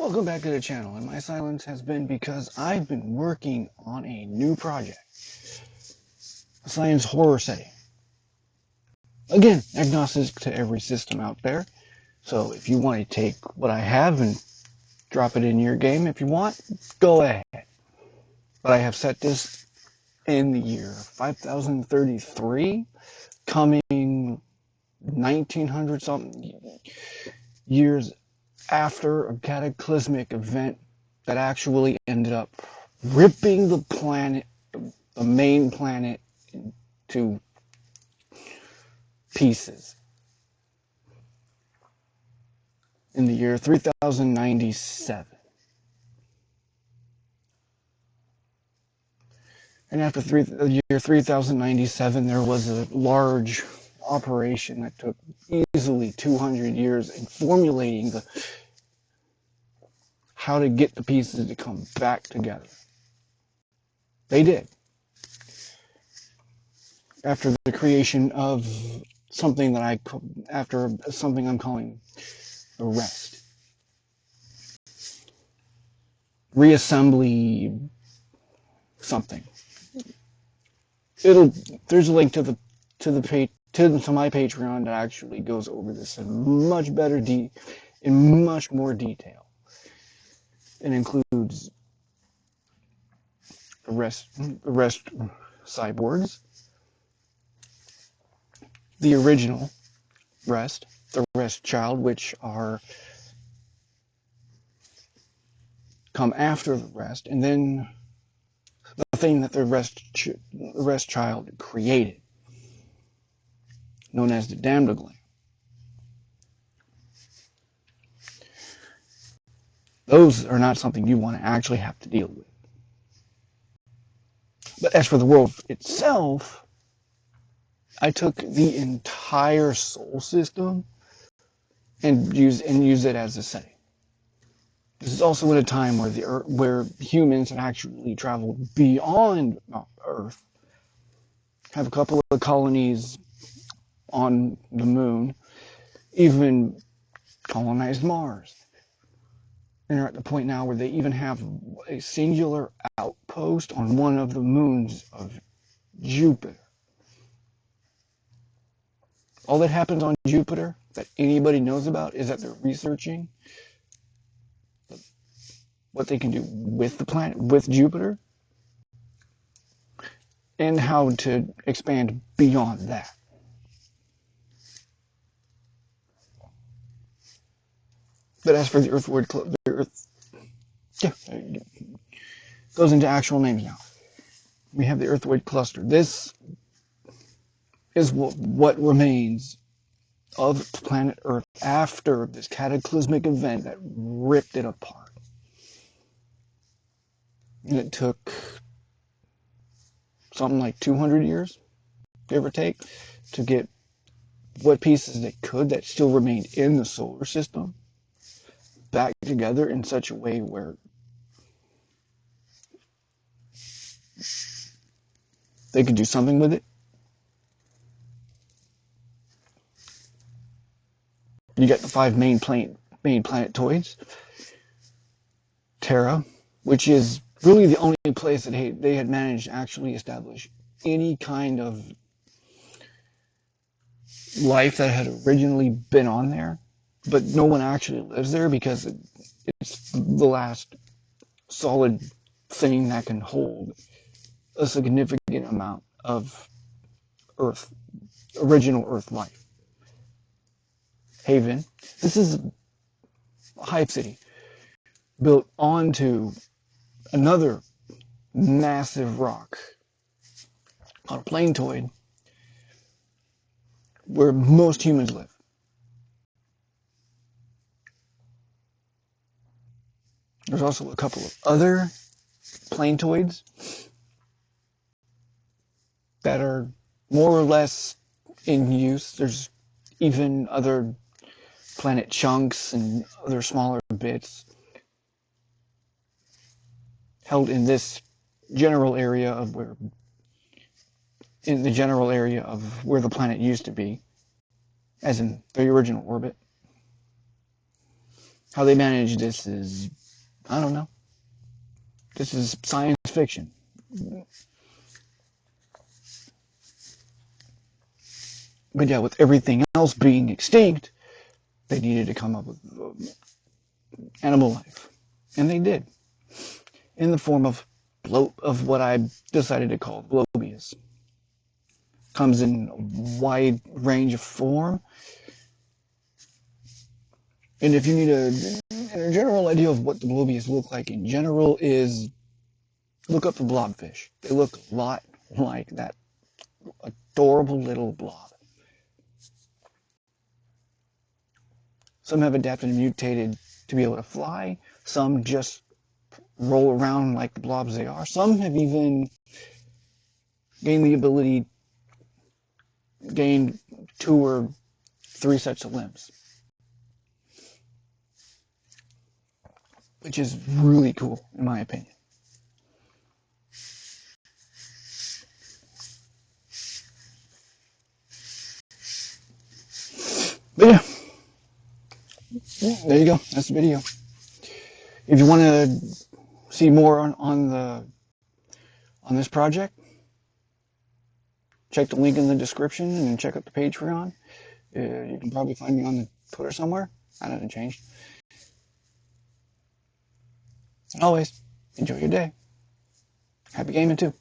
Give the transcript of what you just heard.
Welcome back to the channel, and my silence has been because I've been working on a new project. A science horror setting. Again, agnostic to every system out there. So if you want to take what I have and drop it in your game if you want, go ahead. But I have set this in the year 5033, coming 1900 something years after a cataclysmic event that actually ended up ripping the planet, the main planet, into pieces. In the year 3097. And after the year 3097, there was a large operation that took easily 200 years in formulating how to get the pieces to come back together. They did. After the creation of something that I'm calling the rest. Reassembly something. There's a link to my Patreon that actually goes over this in much more detail. It includes the rest cyborgs, the original rest, the rest child, which come after the rest, and then the thing that the rest child created, known as the Damnaglam. Those are not something you want to actually have to deal with. But as for the world itself, I took the entire solar system and used it as a setting. This is also at a time where humans have actually traveled beyond Earth, have a couple of colonies on the moon, even colonized Mars. And they're at the point now where they even have a singular outpost on one of the moons of Jupiter. All that happens on Jupiter that anybody knows about is that they're researching what they can do with the planet, with Jupiter, and how to expand beyond that. But as for the Earth-oid, goes into actual names now. We have the Earth-oid cluster. This is what remains of planet Earth after this cataclysmic event that ripped it apart. And it took something like 200 years, give or take, to get what pieces they could that still remained in the solar system back together in such a way where they could do something with it. You got the 5 main planetoids. Terra, which is really the only place that they had managed to actually establish any kind of life that had originally been on there. But no one actually lives there because it's the last solid thing that can hold a significant amount of original Earth life. Haven. This is a hive city built onto another massive rock on a planetoid where most humans live. There's also a couple of other planetoids that are more or less in use. There's even other planet chunks and other smaller bits held in this general area of where the planet used to be, as in the original orbit. How they manage this is, I don't know. This is science fiction. But yeah, with everything else being extinct, they needed to come up with animal life. And they did. In the form of what I decided to call globius. Comes in a wide range of form. And if you need a general idea of what the globius look like in general is, look up the blobfish. They look a lot like that adorable little blob. Some have adapted and mutated to be able to fly. Some just roll around like the blobs they are. Some have even gained the ability, gained 2 or 3 sets of limbs. Which is really cool, in my opinion. But yeah, there you go. That's the video. If you want to see more on this project, check the link in the description and check out the Patreon. You can probably find me on the Twitter somewhere. That hasn't changed. Always, enjoy your day. Happy gaming too.